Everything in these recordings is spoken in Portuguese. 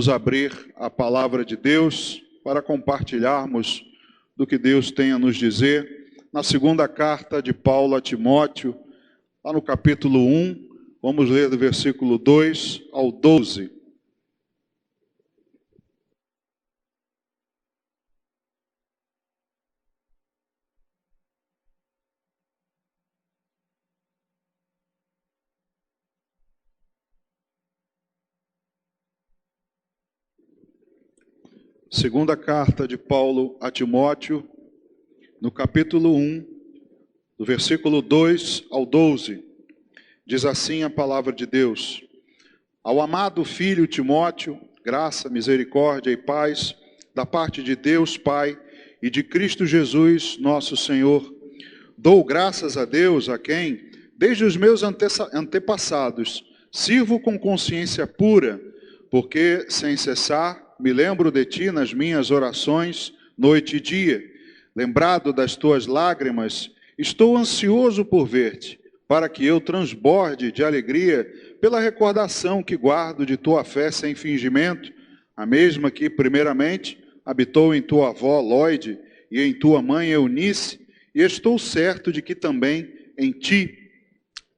Vamos abrir a palavra de Deus para compartilharmos do que Deus tem a nos dizer. Na segunda carta de Paulo a Timóteo, lá no capítulo 1, vamos ler do versículo 2 ao 12. Segunda carta de Paulo a Timóteo, no capítulo 1, do versículo 2 ao 12, diz assim a palavra de Deus: Ao amado filho Timóteo, graça, misericórdia e paz, da parte de Deus Pai e de Cristo Jesus, nosso Senhor. Dou graças a Deus, a quem, desde os meus antepassados, sirvo com consciência pura, porque, sem cessar, me lembro de ti nas minhas orações, noite e dia. Lembrado das tuas lágrimas, estou ansioso por ver-te, para que eu transborde de alegria pela recordação que guardo de tua fé sem fingimento, a mesma que, primeiramente, habitou em tua avó Lóide e em tua mãe Eunice, e estou certo de que também em ti.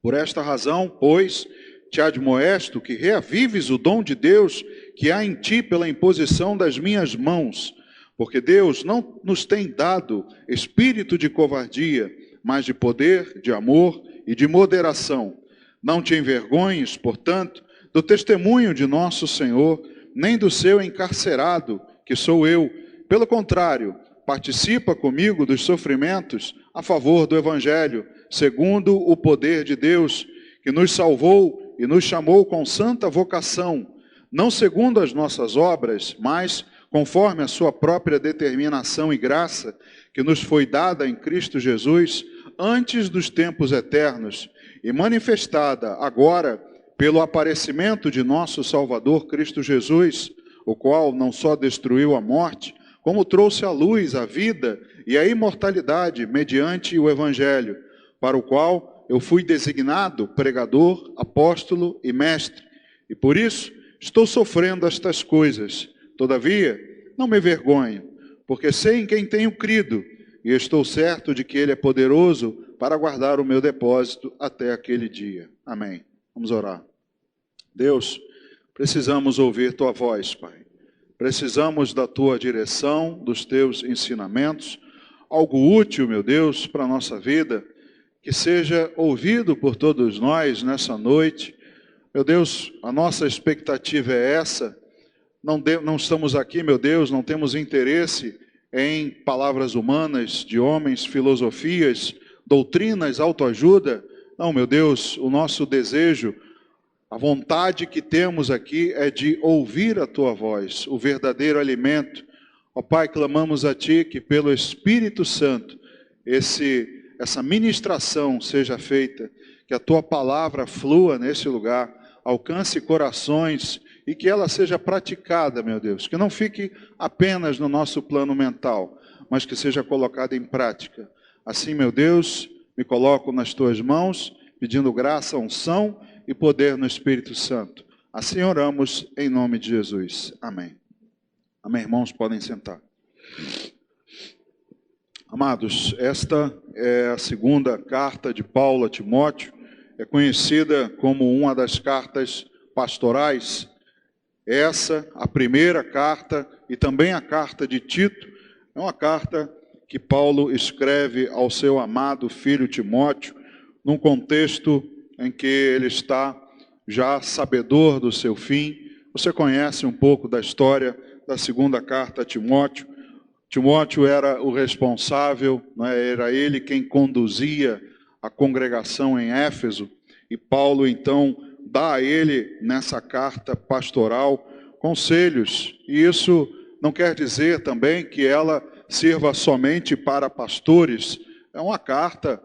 Por esta razão, pois, te admoesto que reavives o dom de Deus que há em ti pela imposição das minhas mãos, porque Deus não nos tem dado espírito de covardia, mas de poder, de amor e de moderação. Não te envergonhes, portanto, do testemunho de nosso Senhor, nem do seu encarcerado, que sou eu. Pelo contrário, participa comigo dos sofrimentos a favor do Evangelho, segundo o poder de Deus, que nos salvou e nos chamou com santa vocação, não segundo as nossas obras, mas conforme a sua própria determinação e graça, que nos foi dada em Cristo Jesus, antes dos tempos eternos, e manifestada agora pelo aparecimento de nosso Salvador Cristo Jesus, o qual não só destruiu a morte, como trouxe à luz a vida e a imortalidade mediante o Evangelho, para o qual eu fui designado pregador, apóstolo e mestre, e por isso estou sofrendo estas coisas. Todavia, não me vergonho, porque sei em quem tenho crido, e estou certo de que Ele é poderoso para guardar o meu depósito até aquele dia. Amém. Vamos orar. Deus, precisamos ouvir Tua voz, Pai. Precisamos da Tua direção, dos Teus ensinamentos, algo útil, meu Deus, para a nossa vida, que seja ouvido por todos nós nessa noite. Meu Deus, a nossa expectativa é essa. Não estamos aqui, meu Deus, não temos interesse em palavras humanas de homens, filosofias, doutrinas, autoajuda. Não, meu Deus, o nosso desejo, a vontade que temos aqui é de ouvir a Tua voz, o verdadeiro alimento. Ó Pai, clamamos a Ti que pelo Espírito Santo essa ministração seja feita, que a Tua palavra flua nesse lugar, alcance corações e que ela seja praticada, meu Deus. Que não fique apenas no nosso plano mental, mas que seja colocada em prática. Assim, meu Deus, me coloco nas Tuas mãos, pedindo graça, unção e poder no Espírito Santo. Assim oramos em nome de Jesus. Amém. Amém, irmãos, podem sentar. Amados, esta é a segunda carta de Paulo a Timóteo, é conhecida como uma das cartas pastorais. Essa, a primeira carta e também a carta de Tito, é uma carta que Paulo escreve ao seu amado filho Timóteo, num contexto em que ele está já sabedor do seu fim. Você conhece um pouco da história da segunda carta a Timóteo. Timóteo era o responsável, era ele quem conduzia a congregação em Éfeso, e Paulo então dá a ele, nessa carta pastoral, conselhos. E isso não quer dizer também que ela sirva somente para pastores. É uma carta,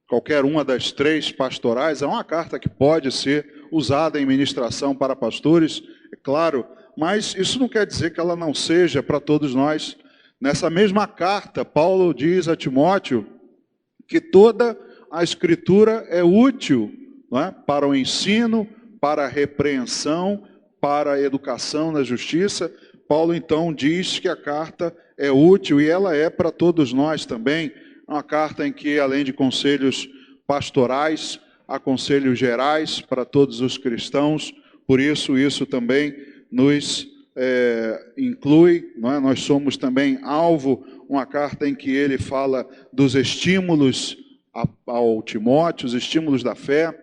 qualquer uma das três pastorais, é uma carta que pode ser usada em ministração para pastores, é claro, mas isso não quer dizer que ela não seja para todos nós. Nessa mesma carta, Paulo diz a Timóteo que toda a Escritura é útil, não é? Para o ensino, para a repreensão, para a educação na justiça, Paulo então diz que a carta é útil e ela é para todos nós também. É uma carta em que, além de conselhos pastorais, há conselhos gerais para todos os cristãos, por isso também nos inclui, não é? Nós somos também alvo, uma carta em que ele fala dos estímulos ao Timóteo, os estímulos da fé.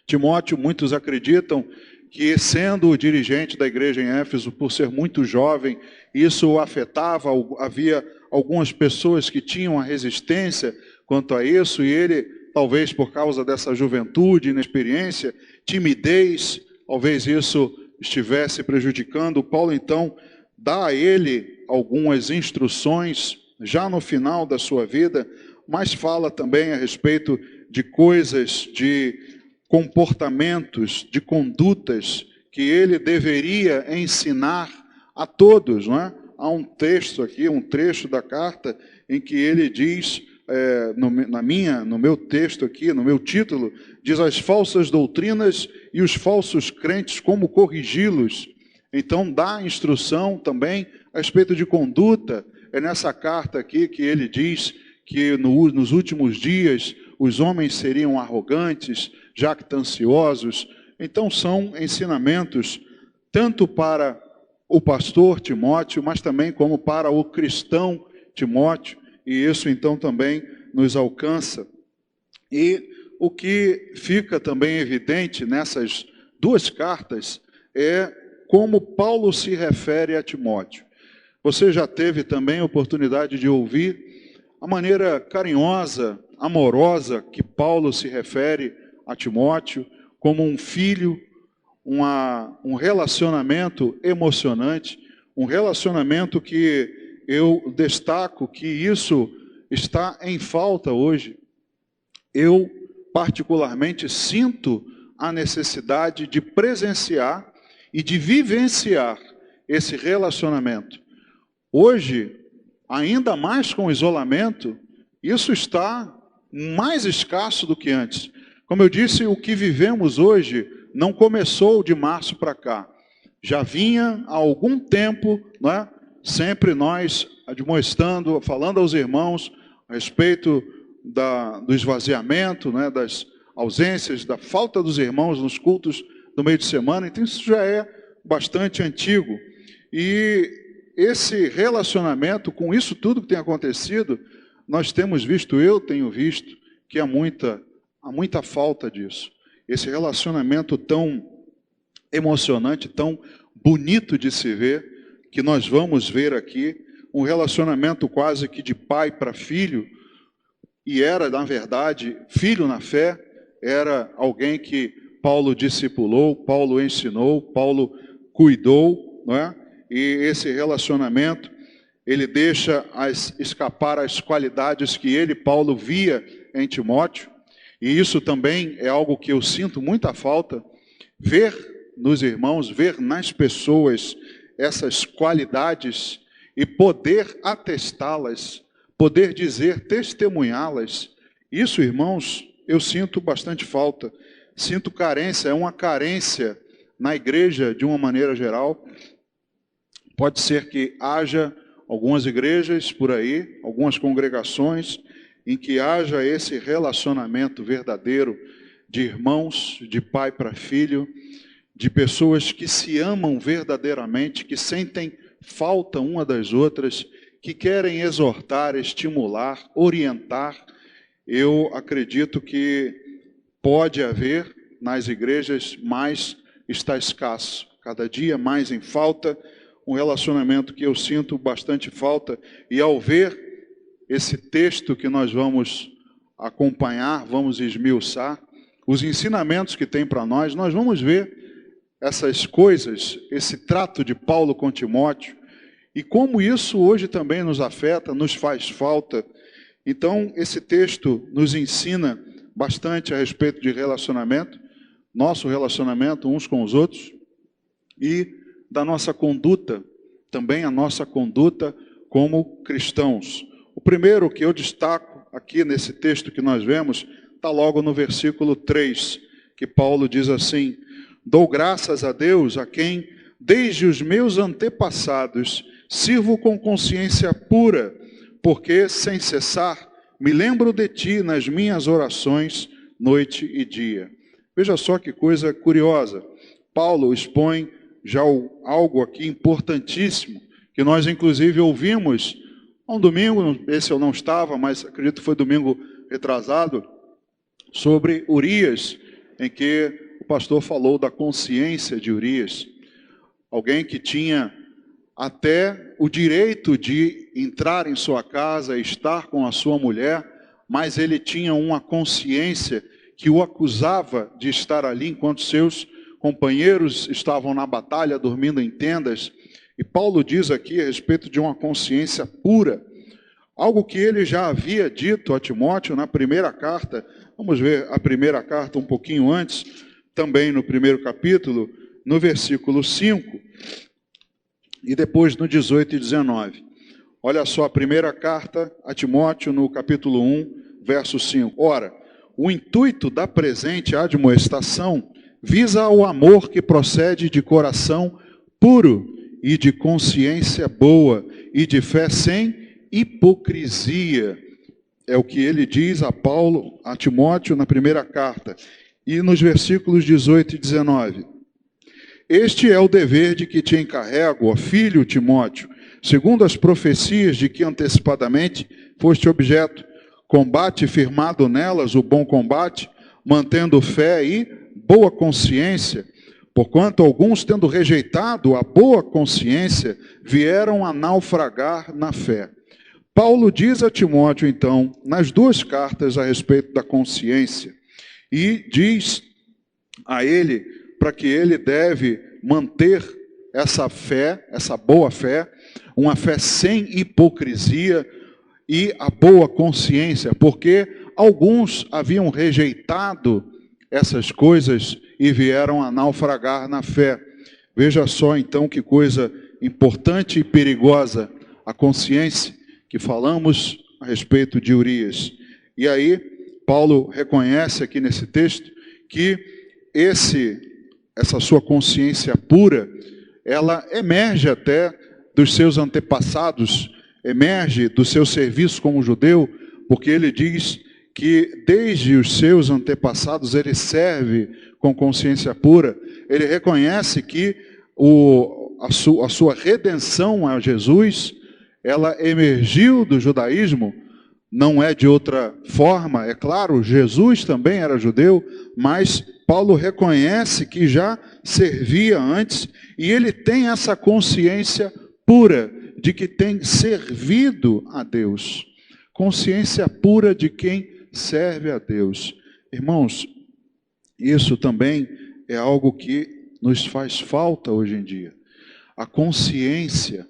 Timóteo, muitos acreditam que, sendo o dirigente da igreja em Éfeso, por ser muito jovem, isso o afetava, havia algumas pessoas que tinham a resistência quanto a isso, e ele, talvez por causa dessa juventude, inexperiência, timidez, talvez isso estivesse prejudicando. Paulo, então, dá a ele algumas instruções, já no final da sua vida, mas fala também a respeito de coisas, de comportamentos, de condutas que ele deveria ensinar a todos, não é? Há um texto aqui, um trecho da carta, em que ele diz, no meu texto aqui, no meu título, diz as falsas doutrinas e os falsos crentes, como corrigi-los. Então dá instrução também a respeito de conduta. É nessa carta aqui que ele diz que nos últimos dias os homens seriam arrogantes, jactanciosos. Então são ensinamentos tanto para o pastor Timóteo, mas também como para o cristão Timóteo, e isso então também nos alcança. E o que fica também evidente nessas duas cartas é como Paulo se refere a Timóteo. Você já teve também a oportunidade de ouvir a maneira carinhosa, amorosa que Paulo se refere a Timóteo, como um filho, um relacionamento emocionante, um relacionamento que eu destaco que isso está em falta hoje. Eu, particularmente, sinto a necessidade de presenciar e de vivenciar esse relacionamento. Hoje, ainda mais com o isolamento, isso está mais escasso do que antes. Como eu disse, o que vivemos hoje não começou de março para cá. Já vinha há algum tempo, não é? Sempre nós admoestando, falando aos irmãos a respeito do esvaziamento, né? Das ausências, da falta dos irmãos nos cultos do meio de semana. Então isso já é bastante antigo. E esse relacionamento, com isso tudo que tem acontecido, nós temos visto, eu tenho visto, que há muita falta disso. Esse relacionamento tão emocionante, tão bonito de se ver, que nós vamos ver aqui, um relacionamento quase que de pai para filho, e era, na verdade, filho na fé, era alguém que Paulo discipulou, Paulo ensinou, Paulo cuidou, não é? E esse relacionamento, ele deixa escapar as qualidades que ele, Paulo, via em Timóteo, e isso também é algo que eu sinto muita falta, ver nos irmãos, ver nas pessoas essas qualidades e poder atestá-las, poder dizer, testemunhá-las. Isso, irmãos, eu sinto bastante falta, sinto carência, é uma carência na igreja de uma maneira geral. Pode ser que haja algumas igrejas por aí, algumas congregações, em que haja esse relacionamento verdadeiro de irmãos, de pai para filho, de pessoas que se amam verdadeiramente, que sentem falta uma das outras, que querem exortar, estimular, orientar. Eu acredito que pode haver nas igrejas, mas está escasso, cada dia mais em falta, um relacionamento que eu sinto bastante falta, e ao ver esse texto que nós vamos acompanhar, vamos esmiuçar, os ensinamentos que tem para nós vamos ver essas coisas, esse trato de Paulo com Timóteo, e como isso hoje também nos afeta, nos faz falta. Então, esse texto nos ensina bastante a respeito de relacionamento, nosso relacionamento uns com os outros, e da nossa conduta, também a nossa conduta como cristãos. O primeiro que eu destaco aqui nesse texto que nós vemos, está logo no versículo 3, que Paulo diz assim: Dou graças a Deus, a quem, desde os meus antepassados, sirvo com consciência pura, porque, sem cessar, me lembro de ti nas minhas orações, noite e dia. Veja só que coisa curiosa. Paulo expõe já algo aqui importantíssimo, que nós inclusive ouvimos há um domingo, esse eu não estava, mas acredito que foi domingo retrasado, sobre Urias, em que o pastor falou da consciência de Urias. Alguém que tinha até o direito de entrar em sua casa e estar com a sua mulher, mas ele tinha uma consciência que o acusava de estar ali enquanto seus companheiros estavam na batalha, dormindo em tendas. E Paulo diz aqui a respeito de uma consciência pura, algo que ele já havia dito a Timóteo na primeira carta. Vamos ver a primeira carta um pouquinho antes, também no primeiro capítulo, no versículo 5, e depois no 18 e 19. Olha só a primeira carta a Timóteo, no capítulo 1, verso 5. Ora, o intuito da presente admoestação visa ao amor que procede de coração puro e de consciência boa e de fé sem hipocrisia. É o que ele diz a Paulo, a Timóteo, na primeira carta. E nos versículos 18 e 19. Este é o dever de que te encarrego, ó filho Timóteo, segundo as profecias de que antecipadamente foste objeto. Combate firmado nelas o bom combate, mantendo fé e boa consciência, porquanto alguns, tendo rejeitado a boa consciência, vieram a naufragar na fé. Paulo diz a Timóteo, então, nas duas cartas a respeito da consciência, e diz a ele para que ele deve manter essa fé, essa boa fé, uma fé sem hipocrisia e a boa consciência, porque alguns haviam rejeitado essas coisas e vieram a naufragar na fé. Veja só então que coisa importante e perigosa a consciência que falamos a respeito de Urias. E aí, Paulo reconhece aqui nesse texto que essa sua consciência pura, ela emerge até dos seus antepassados, emerge do seu serviço como judeu, porque ele diz que desde os seus antepassados ele serve com consciência pura. Ele reconhece que a sua redenção a Jesus, ela emergiu do judaísmo, não é de outra forma. É claro, Jesus também era judeu, mas Paulo reconhece que já servia antes, e ele tem essa consciência pura de que tem servido a Deus. Consciência pura de quem serve a Deus. Irmãos, isso também é algo que nos faz falta hoje em dia. A consciência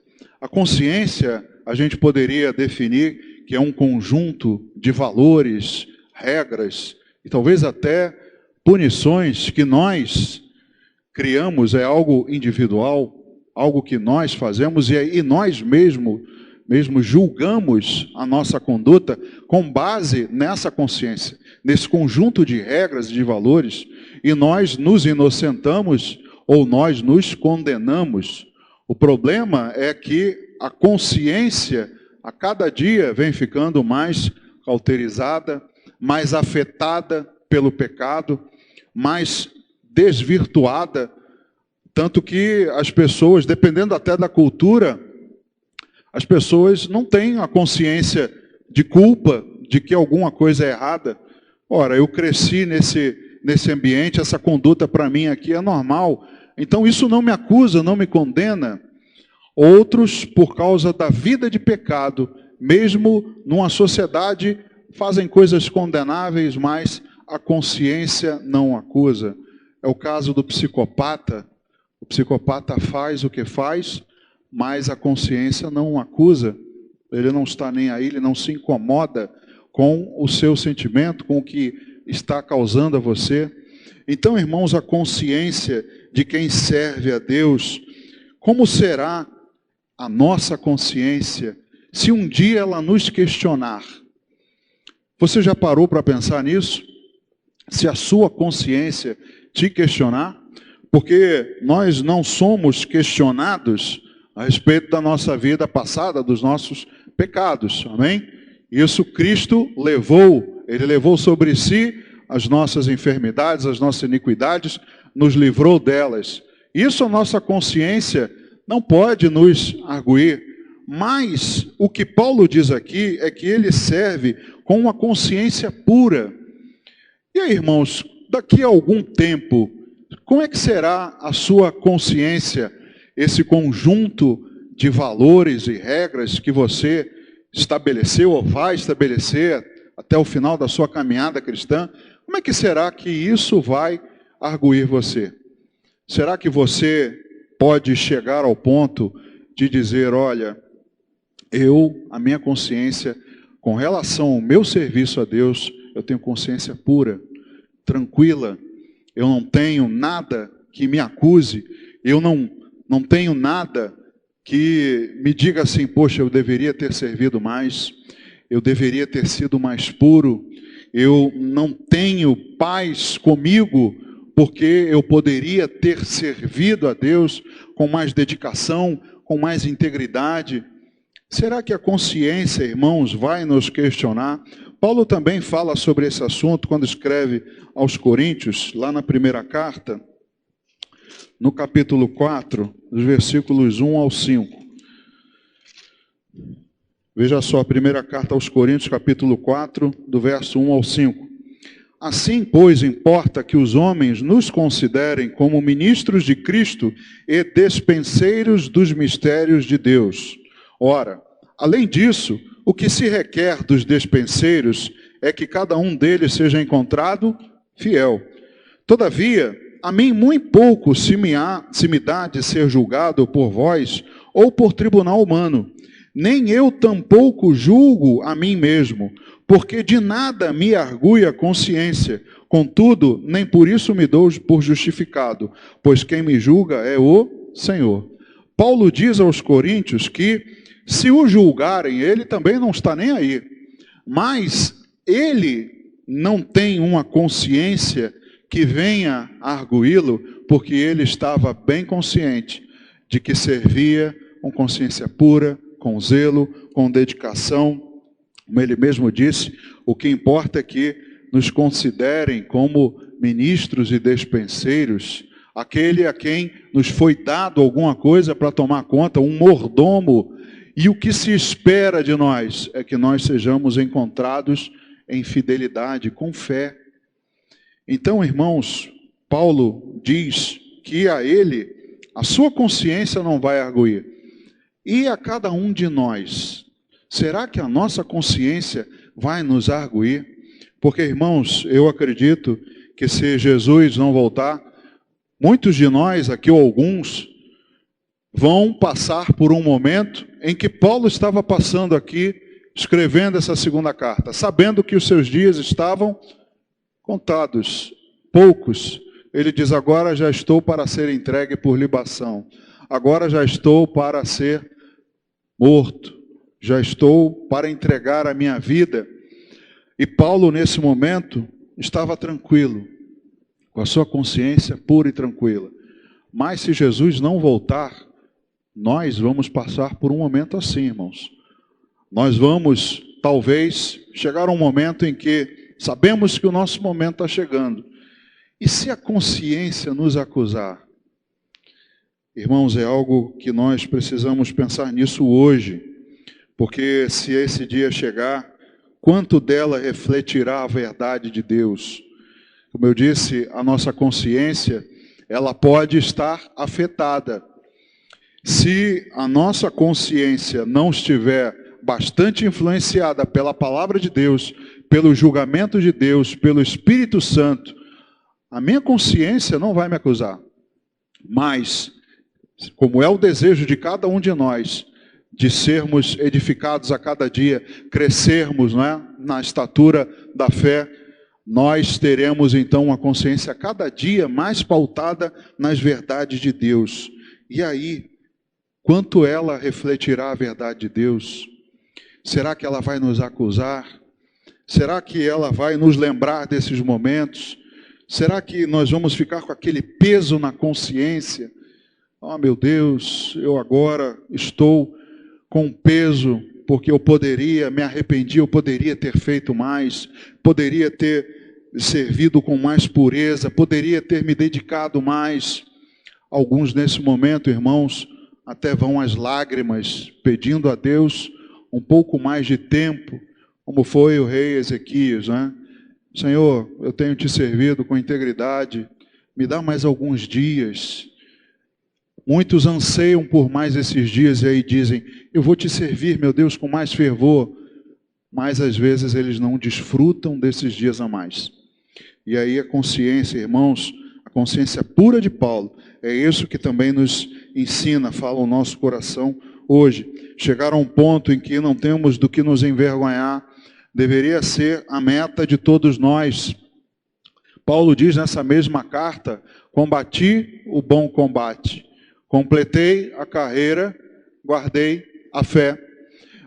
a gente poderia definir que é um conjunto de valores, regras e talvez até punições que nós criamos, é algo individual, algo que nós fazemos e nós mesmo julgamos a nossa conduta com base nessa consciência, nesse conjunto de regras e de valores, e nós nos inocentamos ou nós nos condenamos. O problema é que a consciência a cada dia vem ficando mais cauterizada, mais afetada pelo pecado, mais desvirtuada, tanto que as pessoas, dependendo até da cultura, as pessoas não têm a consciência de culpa, de que alguma coisa é errada. Ora, eu cresci nesse ambiente, essa conduta para mim aqui é normal, então isso não me acusa, não me condena. Outros, por causa da vida de pecado, mesmo numa sociedade, fazem coisas condenáveis, mas a consciência não acusa. É o caso do psicopata. O psicopata faz o que faz, mas a consciência não o acusa. Ele não está nem aí, ele não se incomoda com o seu sentimento, com o que está causando a você. Então, irmãos, a consciência de quem serve a Deus, como será a nossa consciência se um dia ela nos questionar? Você já parou para pensar nisso? Se a sua consciência te questionar? Porque nós não somos questionados a respeito da nossa vida passada, dos nossos pecados, amém? Isso Cristo levou, Ele levou sobre si as nossas enfermidades, as nossas iniquidades, nos livrou delas. Isso a nossa consciência não pode nos arguir, mas o que Paulo diz aqui é que ele serve com uma consciência pura. E aí, irmãos, daqui a algum tempo, como é que será a sua consciência, esse conjunto de valores e regras que você estabeleceu ou vai estabelecer até o final da sua caminhada cristã? Como é que será que isso vai arguir você? Será que você pode chegar ao ponto de dizer, olha, a minha consciência, com relação ao meu serviço a Deus, eu tenho consciência pura, tranquila, eu não tenho nada que me acuse, eu não tenho nada que me diga assim, poxa, eu deveria ter servido mais, eu deveria ter sido mais puro, eu não tenho paz comigo, porque eu poderia ter servido a Deus com mais dedicação, com mais integridade. Será que a consciência, irmãos, vai nos questionar? Paulo também fala sobre esse assunto quando escreve aos Coríntios, lá na primeira carta, no capítulo 4, dos versículos 1 ao 5. Veja só, a primeira carta aos Coríntios, capítulo 4, do verso 1 ao 5. Assim, pois, importa que os homens nos considerem como ministros de Cristo e despenseiros dos mistérios de Deus. Ora, além disso, o que se requer dos despenseiros é que cada um deles seja encontrado fiel. Todavia, a mim muito pouco se me dá de ser julgado por vós ou por tribunal humano. Nem eu tampouco julgo a mim mesmo, porque de nada me argui a consciência. Contudo, nem por isso me dou por justificado, pois quem me julga é o Senhor. Paulo diz aos coríntios que, se o julgarem, ele também não está nem aí. Mas ele não tem uma consciência que venha arguí-lo, porque ele estava bem consciente de que servia com consciência pura, com zelo, com dedicação. Como ele mesmo disse, o que importa é que nos considerem como ministros e despenseiros, aquele a quem nos foi dado alguma coisa para tomar conta, um mordomo. E o que se espera de nós é que nós sejamos encontrados em fidelidade, com fé. Então, irmãos, Paulo diz que a ele, a sua consciência não vai arguir. E a cada um de nós, será que a nossa consciência vai nos arguir? Porque, irmãos, eu acredito que se Jesus não voltar, muitos de nós, aqui ou alguns, vão passar por um momento em que Paulo estava passando aqui, escrevendo essa segunda carta, sabendo que os seus dias estavam contados, poucos. Ele diz, agora já estou para ser entregue por libação, agora já estou para ser morto, já estou para entregar a minha vida. E Paulo, nesse momento, estava tranquilo, com a sua consciência pura e tranquila. Mas se Jesus não voltar, nós vamos passar por um momento assim, irmãos. Nós vamos, talvez, chegar a um momento em que sabemos que o nosso momento está chegando. E se a consciência nos acusar? Irmãos, é algo que nós precisamos pensar nisso hoje. Porque se esse dia chegar, quanto dela refletirá a verdade de Deus? Como eu disse, a nossa consciência, ela pode estar afetada. Se a nossa consciência não estiver bastante influenciada pela palavra de Deus, pelo julgamento de Deus, pelo Espírito Santo, a minha consciência não vai me acusar. Mas, como é o desejo de cada um de nós, de sermos edificados a cada dia, crescermos, não é, na estatura da fé, nós teremos então uma consciência a cada dia mais pautada nas verdades de Deus. E aí, quanto ela refletirá a verdade de Deus? Será que ela vai nos acusar? Será que ela vai nos lembrar desses momentos? Será que nós vamos ficar com aquele peso na consciência? Oh, meu Deus, eu agora estou com peso, porque eu poderia, me arrependi, eu poderia ter feito mais, poderia ter servido com mais pureza, poderia ter me dedicado mais. Alguns nesse momento, irmãos, até vão às lágrimas, pedindo a Deus um pouco mais de tempo, como foi o rei Ezequias, né? Senhor, eu tenho te servido com integridade, me dá mais alguns dias. Muitos anseiam por mais esses dias e aí dizem, eu vou te servir, meu Deus, com mais fervor. Mas às vezes eles não desfrutam desses dias a mais. E aí a consciência, irmãos, a consciência pura de Paulo, é isso que também nos ensina, fala o nosso coração hoje. Chegar a um ponto em que não temos do que nos envergonhar, deveria ser a meta de todos nós. Paulo diz nessa mesma carta, combati o bom combate, completei a carreira, guardei a fé.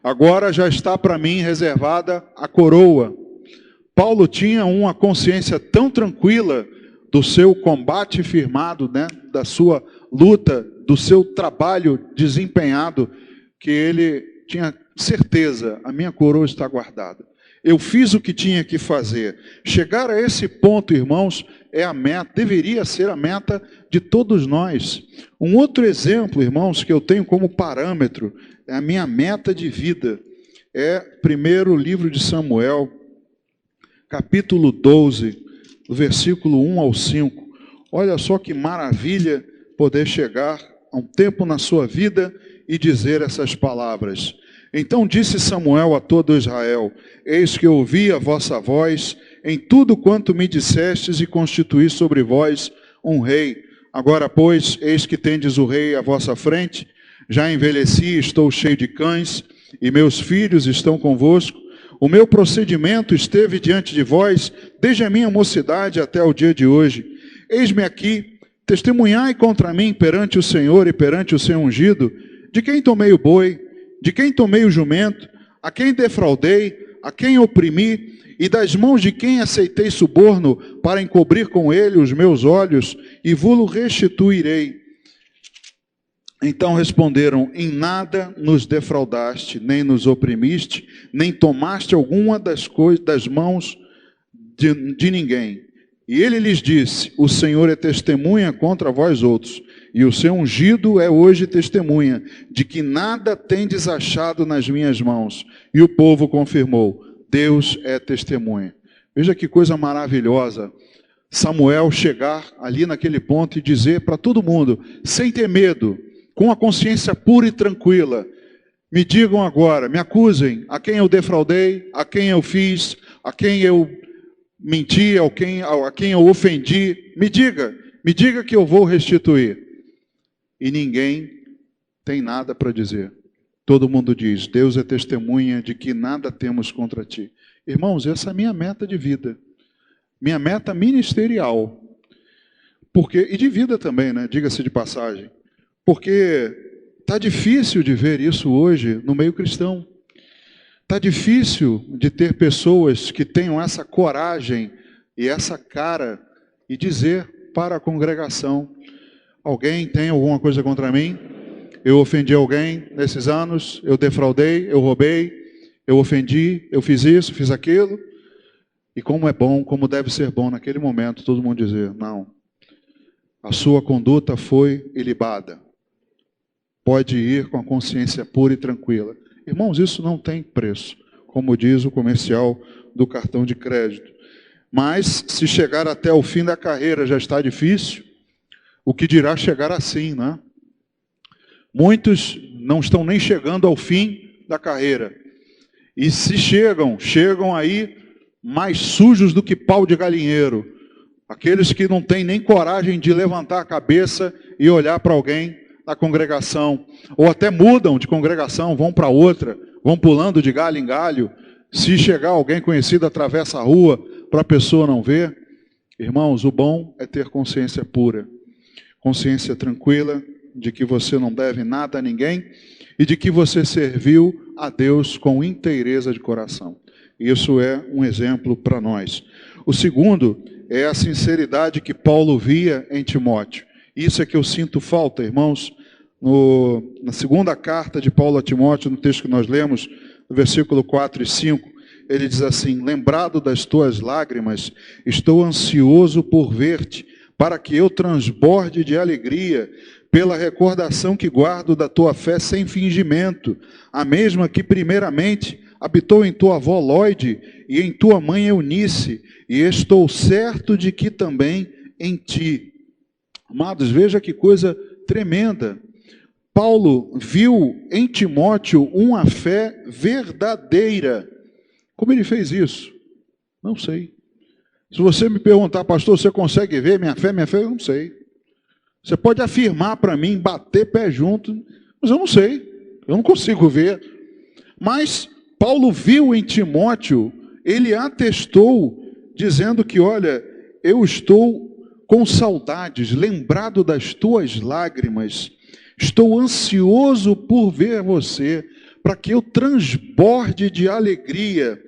Agora já está para mim reservada a coroa. Paulo tinha uma consciência tão tranquila do seu combate firmado, né, da sua luta, do seu trabalho desempenhado, que ele tinha certeza, a minha coroa está guardada. Eu fiz o que tinha que fazer. Chegar a esse ponto, irmãos, é a meta, deveria ser a meta de todos nós. Um outro exemplo, irmãos, que eu tenho como parâmetro, é a minha meta de vida. É primeiro livro de Samuel, capítulo 12, do versículo 1 ao 5. Olha só que maravilha poder chegar a um tempo na sua vida e dizer essas palavras. Então disse Samuel a todo Israel, eis que ouvi a vossa voz, em tudo quanto me dissestes e constituí sobre vós um rei. Agora, pois, eis que tendes o rei à vossa frente, já envelheci, estou cheio de cães, e meus filhos estão convosco. O meu procedimento esteve diante de vós, desde a minha mocidade até o dia de hoje. Eis-me aqui, testemunhai contra mim perante o Senhor e perante o seu ungido, de quem tomei o boi, de quem tomei o jumento, a quem defraudei, a quem oprimi, e das mãos de quem aceitei suborno para encobrir com ele os meus olhos, e vos restituirei. Então responderam, em nada nos defraudaste, nem nos oprimiste, nem tomaste alguma das coisas das mãos de ninguém. E ele lhes disse, o Senhor é testemunha contra vós outros, e o seu ungido é hoje testemunha, de que nada tendes achado nas minhas mãos. E o povo confirmou, Deus é testemunha. Veja que coisa maravilhosa, Samuel chegar ali naquele ponto e dizer para todo mundo, sem ter medo, com a consciência pura e tranquila, me digam agora, me acusem, a quem eu defraudei, a quem eu fiz, a quem eu menti, a quem eu ofendi, me diga que eu vou restituir. E ninguém tem nada para dizer. Todo mundo diz, Deus é testemunha de que nada temos contra ti. Irmãos, essa é a minha meta de vida. Minha meta ministerial. E de vida também, né? Diga-se de passagem. Porque está difícil de ver isso hoje no meio cristão. Está difícil de ter pessoas que tenham essa coragem e essa cara e dizer para a congregação, alguém tem alguma coisa contra mim? Eu ofendi alguém nesses anos, eu defraudei, eu roubei, eu ofendi, eu fiz isso, fiz aquilo. E como é bom, como deve ser bom naquele momento, todo mundo dizer, não, a sua conduta foi ilibada. Pode ir com a consciência pura e tranquila. Irmãos, isso não tem preço, como diz o comercial do cartão de crédito. Mas, se chegar até o fim da carreira já está difícil, o que dirá chegar assim, né? Muitos não estão nem chegando ao fim da carreira. E se chegam aí mais sujos do que pau de galinheiro. Aqueles que não têm nem coragem de levantar a cabeça e olhar para alguém na congregação, ou até mudam de congregação, vão para outra, vão pulando de galho em galho. Se chegar alguém conhecido, atravessa a rua para a pessoa não ver. Irmãos, o bom é ter consciência pura, consciência tranquila de que você não deve nada a ninguém e de que você serviu a Deus com inteireza de coração. Isso é um exemplo para nós. O segundo é a sinceridade que Paulo via em Timóteo. Isso é que eu sinto falta, irmãos. Na segunda carta de Paulo a Timóteo, no texto que nós lemos, no versículo 4 e 5, ele diz assim: lembrado das tuas lágrimas, estou ansioso por ver-te, para que eu transborde de alegria, pela recordação que guardo da tua fé sem fingimento, a mesma que primeiramente habitou em tua avó Lóide e em tua mãe Eunice, e estou certo de que também em ti. Amados, veja que coisa tremenda. Paulo viu em Timóteo uma fé verdadeira. Como ele fez isso? Não sei. Se você me perguntar, pastor, você consegue ver minha fé? Minha fé eu não sei. Você pode afirmar para mim, bater pé junto, mas eu não sei. Eu não consigo ver. Mas Paulo viu em Timóteo, ele atestou, dizendo que, olha, eu estou com saudades, lembrado das tuas lágrimas, estou ansioso por ver você, para que eu transborde de alegria,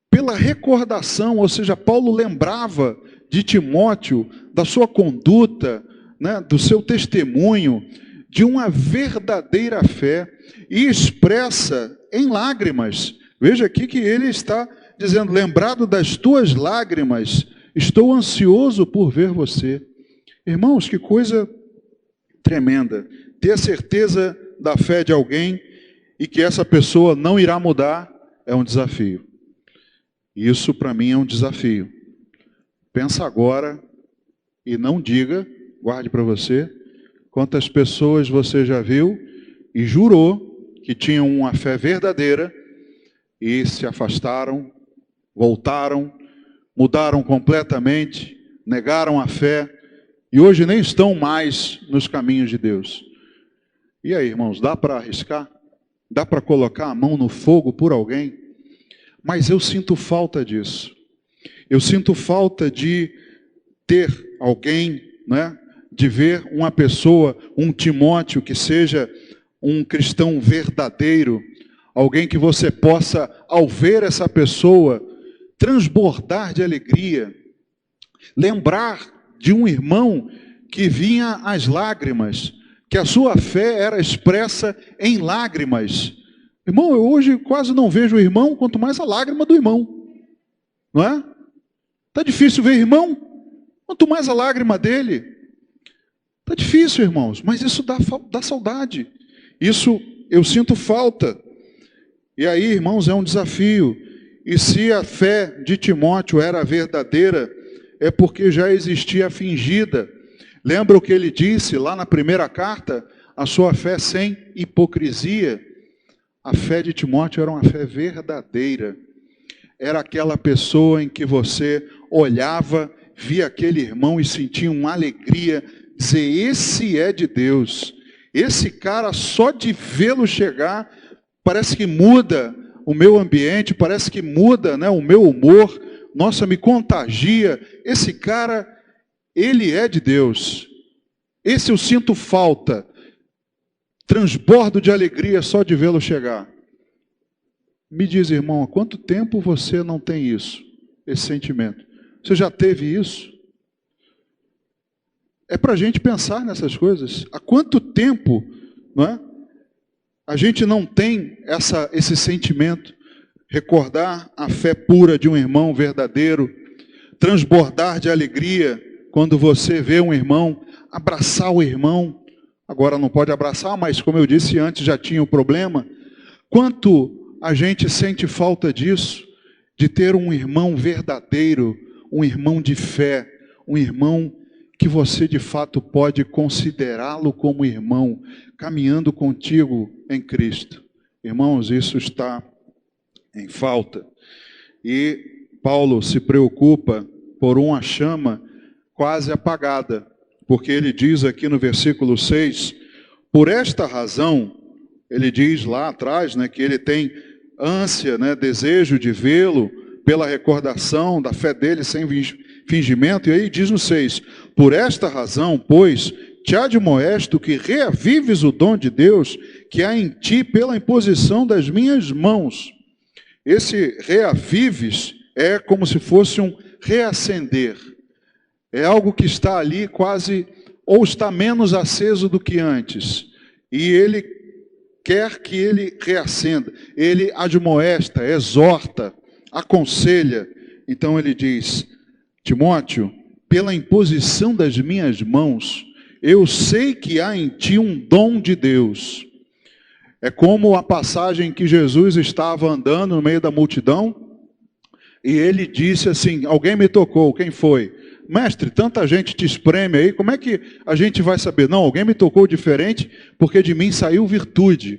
pela recordação, ou seja, Paulo lembrava de Timóteo, da sua conduta, né, do seu testemunho, de uma verdadeira fé, e expressa em lágrimas. Veja aqui que ele está dizendo, lembrado das tuas lágrimas, estou ansioso por ver você. Irmãos, que coisa tremenda. Ter a certeza da fé de alguém e que essa pessoa não irá mudar é um desafio. Isso para mim é um desafio. Pensa agora e não diga, guarde para você, quantas pessoas você já viu e jurou que tinham uma fé verdadeira e se afastaram, voltaram, mudaram completamente, negaram a fé e hoje nem estão mais nos caminhos de Deus. E aí, irmãos, dá para arriscar? Dá para colocar a mão no fogo por alguém? Mas eu sinto falta disso. Eu sinto falta de ter alguém, né, de ver uma pessoa, um Timóteo que seja um cristão verdadeiro, alguém que você possa, ao ver essa pessoa, transbordar de alegria, lembrar de um irmão que vinha às lágrimas, que a sua fé era expressa em lágrimas. Irmão, eu hoje quase não vejo o irmão, quanto mais a lágrima do irmão, não é? Está difícil ver irmão, quanto mais a lágrima dele. Está difícil, irmãos, mas isso dá saudade. Isso eu sinto falta. E aí, irmãos, é um desafio. E se a fé de Timóteo era verdadeira, é porque já existia a fingida. Lembra o que ele disse lá na primeira carta? A sua fé sem hipocrisia. A fé de Timóteo era uma fé verdadeira. Era aquela pessoa em que você olhava, via aquele irmão e sentia uma alegria, dizer, esse é de Deus. Esse cara, só de vê-lo chegar, parece que muda o meu ambiente, parece que muda, né, o meu humor. Nossa, me contagia. Esse cara, ele é de Deus. Esse eu sinto falta. Transbordo de alegria só de vê-lo chegar. Me diz, irmão, há quanto tempo você não tem isso? Esse sentimento. Você já teve isso? É para a gente pensar nessas coisas. Há quanto tempo, não é? A gente não tem esse sentimento. Recordar a fé pura de um irmão verdadeiro. Transbordar de alegria quando você vê um irmão. Abraçar o irmão. Agora não pode abraçar, mas como eu disse antes, já tinha o problema. Quanto a gente sente falta disso, de ter um irmão verdadeiro, um irmão de fé, um irmão que você de fato pode considerá-lo como irmão, caminhando contigo em Cristo. Irmãos, isso está em falta. E Paulo se preocupa por uma chama quase apagada, porque ele diz aqui no versículo 6, por esta razão, ele diz lá atrás, né, que ele tem ânsia, né, desejo de vê-lo, pela recordação da fé dele sem fingimento, e aí diz no 6, por esta razão, pois, te admoesto que reavives o dom de Deus que há em ti pela imposição das minhas mãos. Esse reavives é como se fosse um reacender. É algo que está ali quase, ou está menos aceso do que antes. E ele quer que ele reacenda. Ele admoesta, exorta, aconselha. Então ele diz: Timóteo, pela imposição das minhas mãos, eu sei que há em ti um dom de Deus. É como a passagem que Jesus estava andando no meio da multidão, e ele disse assim: alguém me tocou, quem foi? Mestre, tanta gente te espreme aí, como é que a gente vai saber? Não, alguém me tocou diferente, porque de mim saiu virtude.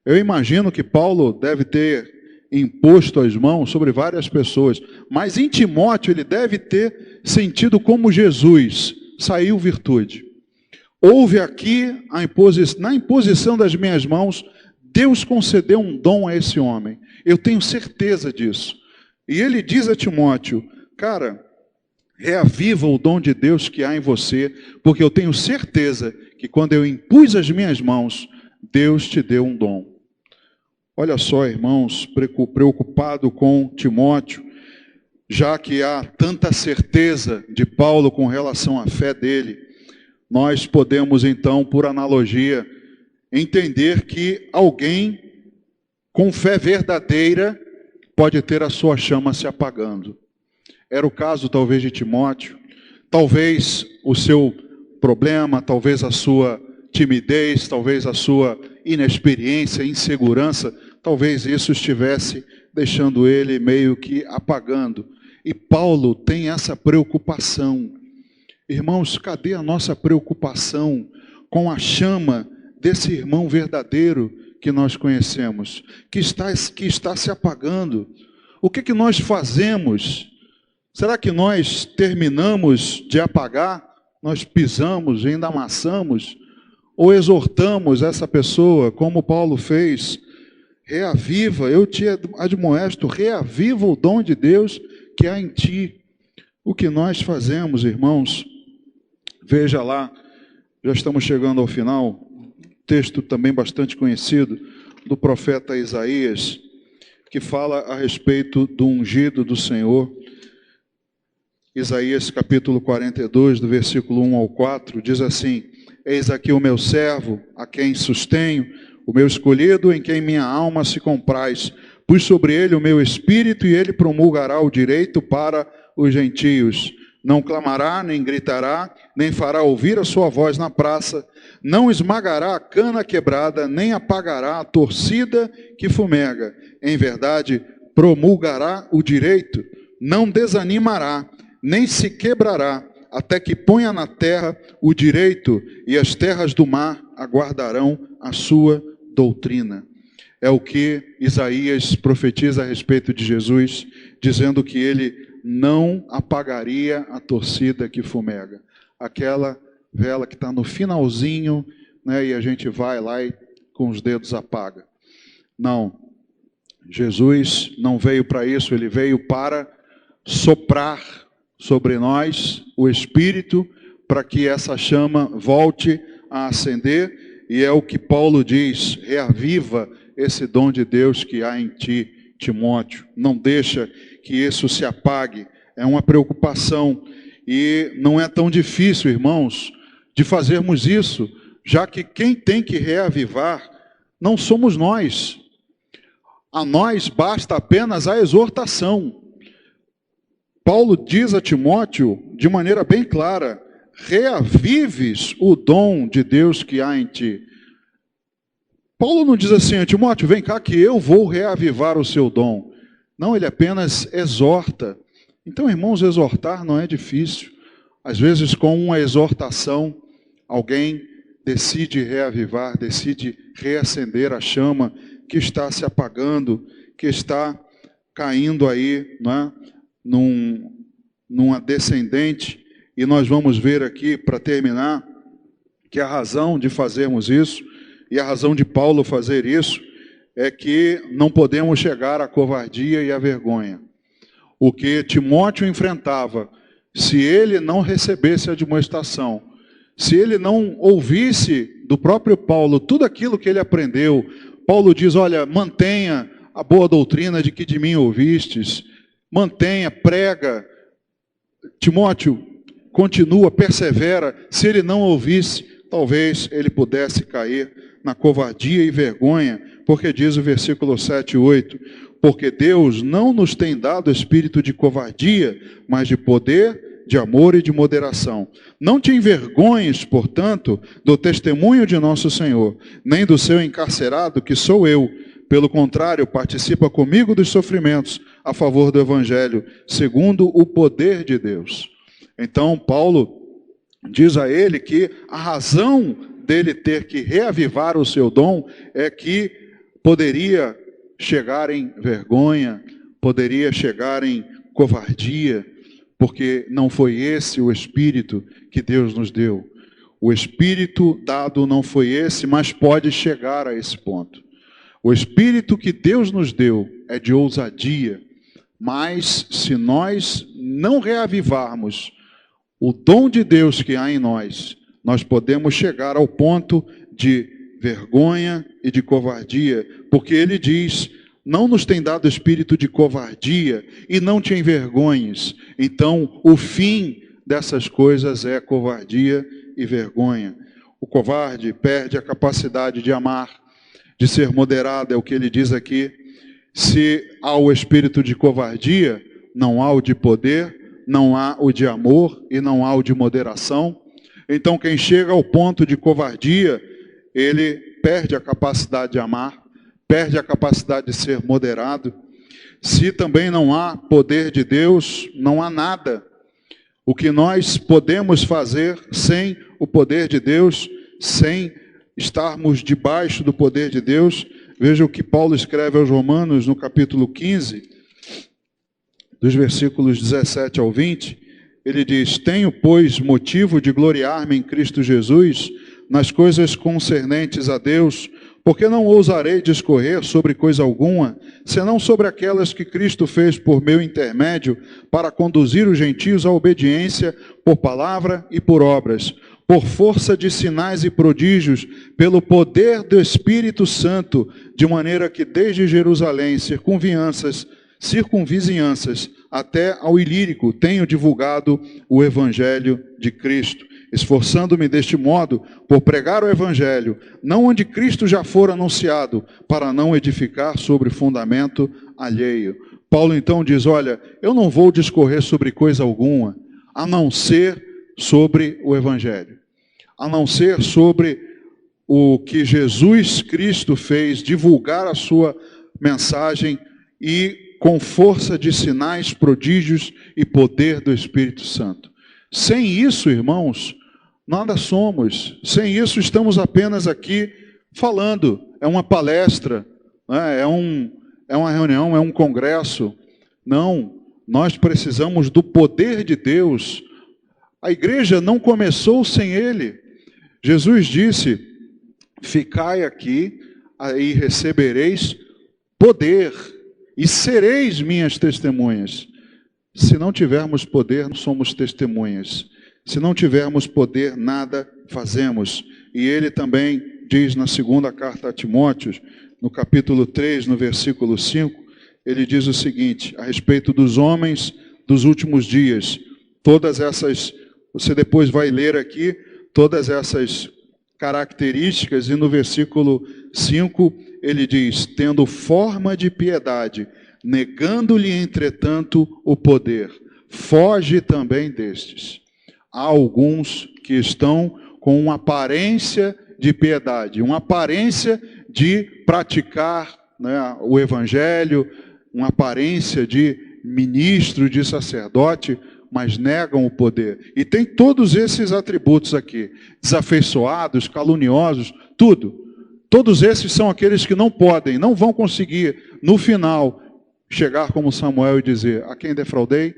Eu imagino que Paulo deve ter imposto as mãos sobre várias pessoas, mas em Timóteo ele deve ter sentido como Jesus, saiu virtude. Houve aqui, na imposição das minhas mãos, Deus concedeu um dom a esse homem. Eu tenho certeza disso. E ele diz a Timóteo: cara, reaviva o dom de Deus que há em você, porque eu tenho certeza que quando eu impus as minhas mãos, Deus te deu um dom. Olha só, irmãos, preocupado com Timóteo, já que há tanta certeza de Paulo com relação à fé dele, nós podemos então, por analogia, entender que alguém com fé verdadeira pode ter a sua chama se apagando. Era o caso talvez de Timóteo, talvez o seu problema, talvez a sua timidez, talvez a sua inexperiência, insegurança, talvez isso estivesse deixando ele meio que apagando. E Paulo tem essa preocupação. Irmãos, cadê a nossa preocupação com a chama desse irmão verdadeiro que nós conhecemos, que está se apagando? O que nós fazemos? Será que nós terminamos de apagar? Nós pisamos, ainda amassamos? Ou exortamos essa pessoa, como Paulo fez? Reaviva, eu te admoesto, reaviva o dom de Deus que há em ti. O que nós fazemos, irmãos? Veja lá, já estamos chegando ao final, texto também bastante conhecido do profeta Isaías, que fala a respeito do ungido do Senhor. Isaías capítulo 42, do versículo 1 ao 4, diz assim: eis aqui o meu servo, a quem sustenho, o meu escolhido, em quem minha alma se compraz. Pus sobre ele o meu espírito, e ele promulgará o direito para os gentios. Não clamará, nem gritará, nem fará ouvir a sua voz na praça. Não esmagará a cana quebrada, nem apagará a torcida que fumega. Em verdade, promulgará o direito. Não desanimará, nem se quebrará, até que ponha na terra o direito, e as terras do mar aguardarão a sua doutrina. É o que Isaías profetiza a respeito de Jesus, dizendo que ele não apagaria a torcida que fumega. Aquela vela que está no finalzinho, né, e a gente vai lá e com os dedos apaga. Não, Jesus não veio para isso, ele veio para soprar sobre nós o Espírito, para que essa chama volte a acender, e é o que Paulo diz: reaviva esse dom de Deus que há em ti, Timóteo. Não deixa que isso se apague. É uma preocupação, e não é tão difícil, irmãos, de fazermos isso, já que quem tem que reavivar não somos nós. A nós basta apenas a exortação. Paulo diz a Timóteo de maneira bem clara: reavives o dom de Deus que há em ti. Paulo não diz assim: Timóteo, vem cá que eu vou reavivar o seu dom. Não, ele apenas exorta. Então, irmãos, exortar não é difícil. Às vezes, com uma exortação, alguém decide reavivar, decide reacender a chama que está se apagando, que está caindo aí, né, numa descendente. E nós vamos ver aqui, para terminar, que a razão de fazermos isso, e a razão de Paulo fazer isso, é que não podemos chegar à covardia e à vergonha. O que Timóteo enfrentava, se ele não recebesse a admoestação, se ele não ouvisse do próprio Paulo tudo aquilo que ele aprendeu, Paulo diz: olha, mantenha a boa doutrina de que de mim ouvistes, mantenha, prega. Timóteo, continua, persevera. Se ele não ouvisse, talvez ele pudesse cair na covardia e vergonha, porque diz o versículo 7 e 8, porque Deus não nos tem dado espírito de covardia, mas de poder, de amor e de moderação. Não te envergonhes, portanto, do testemunho de nosso Senhor, nem do seu encarcerado, que sou eu. Pelo contrário, participa comigo dos sofrimentos a favor do Evangelho, segundo o poder de Deus. Então, Paulo diz a ele que a razão dele ter que reavivar o seu dom é que poderia chegar em vergonha, poderia chegar em covardia, porque não foi esse o Espírito que Deus nos deu. O Espírito dado não foi esse, mas pode chegar a esse ponto. O Espírito que Deus nos deu é de ousadia, mas se nós não reavivarmos o dom de Deus que há em nós, nós podemos chegar ao ponto de vergonha e de covardia, porque ele diz, não nos tem dado espírito de covardia e não te envergonhes. Então, o fim dessas coisas é covardia e vergonha. O covarde perde a capacidade de amar, de ser moderado, é o que ele diz aqui. Se há o espírito de covardia, não há o de poder, não há o de amor e não há o de moderação. Então, quem chega ao ponto de covardia, ele perde a capacidade de amar, perde a capacidade de ser moderado. Se também não há poder de Deus, não há nada. O que nós podemos fazer sem o poder de Deus, sem estarmos debaixo do poder de Deus, veja o que Paulo escreve aos Romanos no capítulo 15, dos versículos 17 ao 20, ele diz, tenho, pois, motivo de gloriar-me em Cristo Jesus, nas coisas concernentes a Deus, porque não ousarei discorrer sobre coisa alguma, senão sobre aquelas que Cristo fez por meu intermédio, para conduzir os gentios à obediência por palavra e por obras, por força de sinais e prodígios, pelo poder do Espírito Santo, de maneira que desde Jerusalém, circunvizinhanças, até ao Ilírico, tenho divulgado o Evangelho de Cristo, esforçando-me deste modo por pregar o Evangelho, não onde Cristo já for anunciado, para não edificar sobre fundamento alheio. Paulo então diz, olha, eu não vou discorrer sobre coisa alguma, a não ser sobre o Evangelho, a não ser sobre o que Jesus Cristo fez, divulgar a sua mensagem e com força de sinais, prodígios e poder do Espírito Santo. Sem isso, irmãos, nada somos. Sem isso, estamos apenas aqui falando. É uma palestra, né? É uma reunião, é um congresso. Não, nós precisamos do poder de Deus. A igreja não começou sem ele. Jesus disse, ficai aqui e recebereis poder e sereis minhas testemunhas. Se não tivermos poder, não somos testemunhas. Se não tivermos poder, nada fazemos. E ele também diz na segunda carta a Timóteo, no capítulo 3, no versículo 5, ele diz o seguinte, a respeito dos homens dos últimos dias. Todas essas, você depois vai ler aqui, todas essas características, e no versículo 5, ele diz, tendo forma de piedade, negando-lhe, entretanto, o poder, foge também destes. Há alguns que estão com uma aparência de piedade, uma aparência de praticar, né, o Evangelho, uma aparência de ministro, de sacerdote, mas negam o poder. E tem todos esses atributos aqui, desafeiçoados, caluniosos, tudo. Todos esses são aqueles que não podem, não vão conseguir, no final, chegar como Samuel e dizer, a quem defraudei,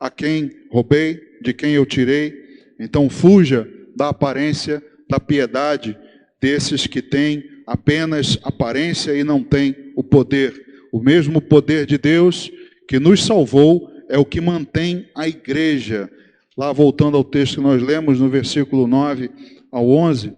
a quem roubei, de quem eu tirei. Então fuja da aparência, da piedade desses que têm apenas aparência e não têm o poder. O mesmo poder de Deus que nos salvou é o que mantém a igreja. Lá voltando ao texto que nós lemos no versículo 9 ao 11,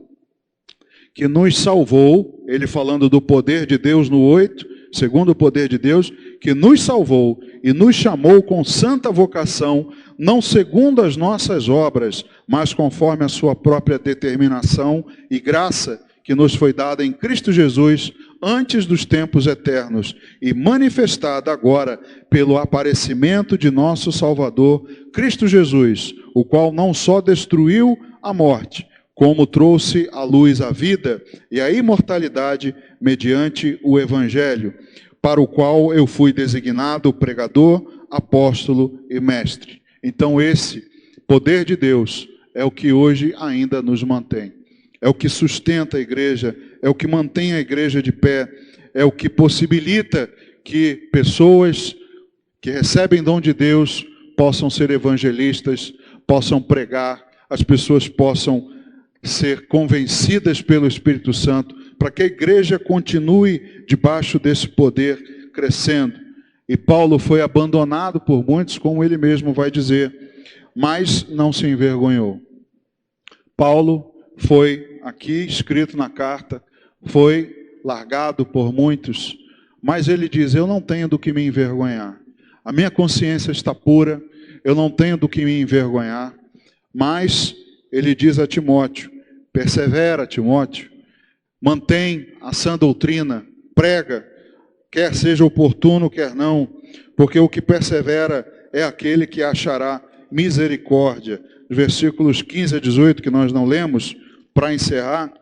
que nos salvou, ele falando do poder de Deus no 8, segundo o poder de Deus, que nos salvou e nos chamou com santa vocação, não segundo as nossas obras, mas conforme a sua própria determinação e graça que nos foi dada em Cristo Jesus antes dos tempos eternos e manifestada agora pelo aparecimento de nosso Salvador, Cristo Jesus, o qual não só destruiu a morte, como trouxe à luz a vida e a imortalidade mediante o Evangelho, para o qual eu fui designado pregador, apóstolo e mestre. Então esse poder de Deus é o que hoje ainda nos mantém. É o que sustenta a igreja, é o que mantém a igreja de pé, é o que possibilita que pessoas que recebem dom de Deus possam ser evangelistas, possam pregar, as pessoas possam ser convencidas pelo Espírito Santo, para que a igreja continue debaixo desse poder crescendo. E Paulo foi abandonado por muitos, como ele mesmo vai dizer, mas não se envergonhou. Paulo foi, aqui escrito na carta, foi largado por muitos, mas ele diz, eu não tenho do que me envergonhar. A minha consciência está pura, eu não tenho do que me envergonhar, mas ele diz a Timóteo, persevera, Timóteo, mantém a sã doutrina, prega, quer seja oportuno, quer não, porque o que persevera é aquele que achará misericórdia. Os versículos 15 a 18, que nós não lemos, para encerrar,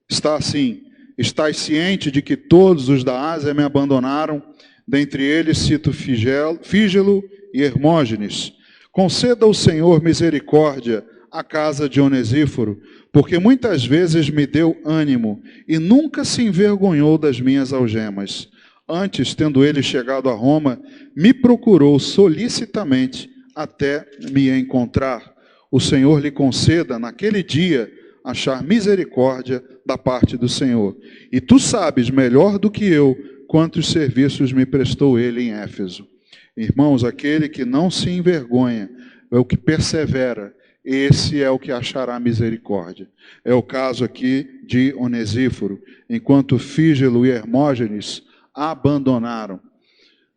está assim, estás ciente de que todos os da Ásia me abandonaram, dentre eles cito Fígelo e Hermógenes. Conceda ao Senhor misericórdia à casa de Onesíforo, porque muitas vezes me deu ânimo e nunca se envergonhou das minhas algemas. Antes, tendo ele chegado a Roma, me procurou solicitamente até me encontrar. O Senhor lhe conceda, naquele dia, achar misericórdia da parte do Senhor. E tu sabes melhor do que eu quantos serviços me prestou ele em Éfeso. Irmãos, aquele que não se envergonha, é o que persevera, esse é o que achará misericórdia. É o caso aqui de Onesíforo, enquanto Fígelo e Hermógenes abandonaram.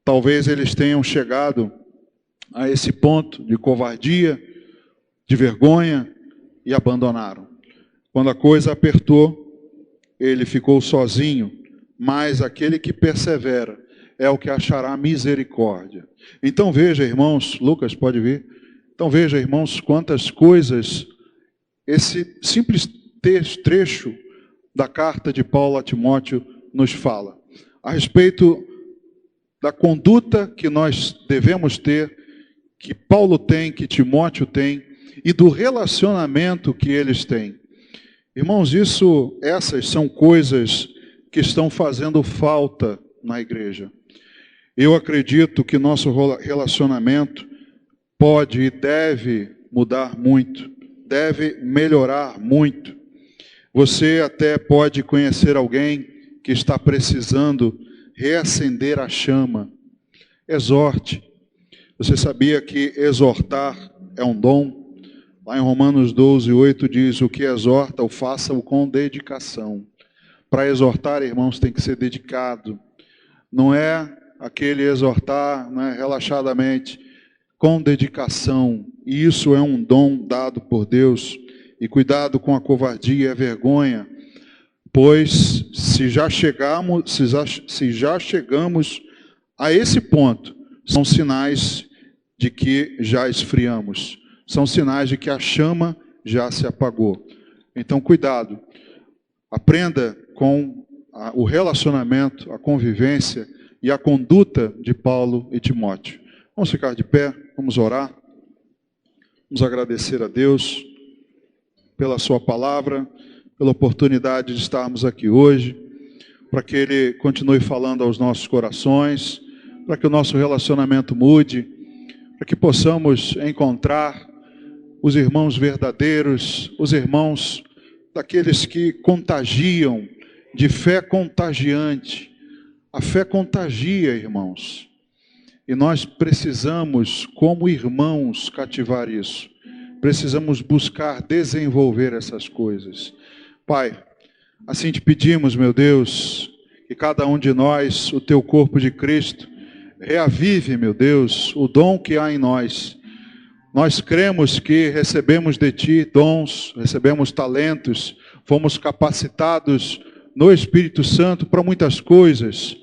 Talvez eles tenham chegado a esse ponto de covardia, de vergonha, e abandonaram. Quando a coisa apertou, ele ficou sozinho, mas aquele que persevera é o que achará misericórdia. Então veja, irmãos, Lucas pode vir. Então veja, irmãos, quantas coisas esse simples trecho da carta de Paulo a Timóteo nos fala. A respeito da conduta que nós devemos ter, que Paulo tem, que Timóteo tem, e do relacionamento que eles têm. Irmãos, essas são coisas que estão fazendo falta na igreja. Eu acredito que nosso relacionamento pode e deve mudar muito, deve melhorar muito. Você até pode conhecer alguém que está precisando reacender a chama. Exorte. Você sabia que exortar é um dom? Lá em Romanos 12, 8 diz, o que exorta, o faça-o com dedicação. Para exortar, irmãos, tem que ser dedicado. Não é aquele exortar, não é relaxadamente, com dedicação. E isso é um dom dado por Deus. E cuidado com a covardia e a vergonha, pois se já chegamos a esse ponto, são sinais de que já esfriamos. São sinais de que a chama já se apagou. Então, cuidado. Aprenda com o relacionamento, a convivência e a conduta de Paulo e Timóteo. Vamos ficar de pé, vamos orar. Vamos agradecer a Deus pela sua palavra, pela oportunidade de estarmos aqui hoje, para que Ele continue falando aos nossos corações, para que o nosso relacionamento mude, para que possamos encontrar os irmãos verdadeiros, os irmãos daqueles que contagiam, de fé contagiante. A fé contagia, irmãos. E nós precisamos, como irmãos, cativar isso. Precisamos buscar desenvolver essas coisas. Pai, assim te pedimos, meu Deus, que cada um de nós, o teu corpo de Cristo, reavive, meu Deus, o dom que há em nós. Nós cremos que recebemos de Ti dons, recebemos talentos, fomos capacitados no Espírito Santo para muitas coisas.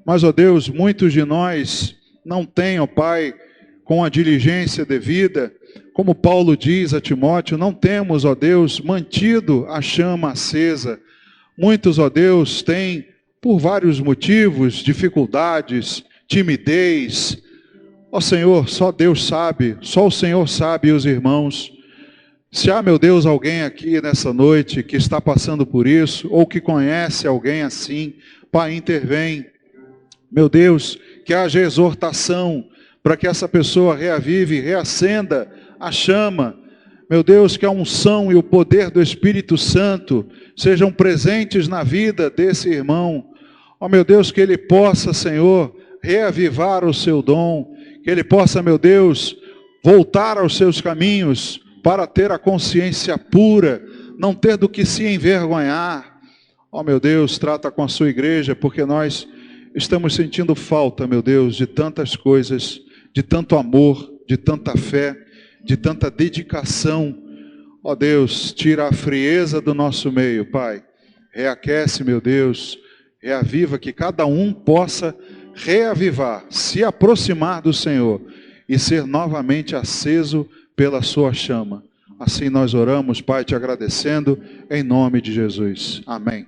Mas, ó Deus, muitos de nós não têm, ó Pai, com a diligência devida, como Paulo diz a Timóteo, não temos, ó Deus, mantido a chama acesa. Muitos, ó Deus, têm, por vários motivos, dificuldades, timidez. Ó Senhor, só Deus sabe, só o Senhor sabe, e os irmãos. Se há, meu Deus, alguém aqui nessa noite que está passando por isso, ou que conhece alguém assim, Pai, intervém. Meu Deus, que haja exortação para que essa pessoa reavive, reacenda a chama. Meu Deus, que a unção e o poder do Espírito Santo sejam presentes na vida desse irmão. Ó meu Deus, que ele possa, Senhor, reavivar o seu dom, que ele possa, meu Deus, voltar aos seus caminhos para ter a consciência pura, não ter do que se envergonhar. Ó meu Deus, trata com a sua igreja, porque nós estamos sentindo falta, meu Deus, de tantas coisas, de tanto amor, de tanta fé, de tanta dedicação. Ó Deus, tira a frieza do nosso meio, Pai. Reaquece, meu Deus, reaviva, que cada um possa reavivar, se aproximar do Senhor e ser novamente aceso pela sua chama. Assim nós oramos, Pai, te agradecendo, em nome de Jesus. Amém.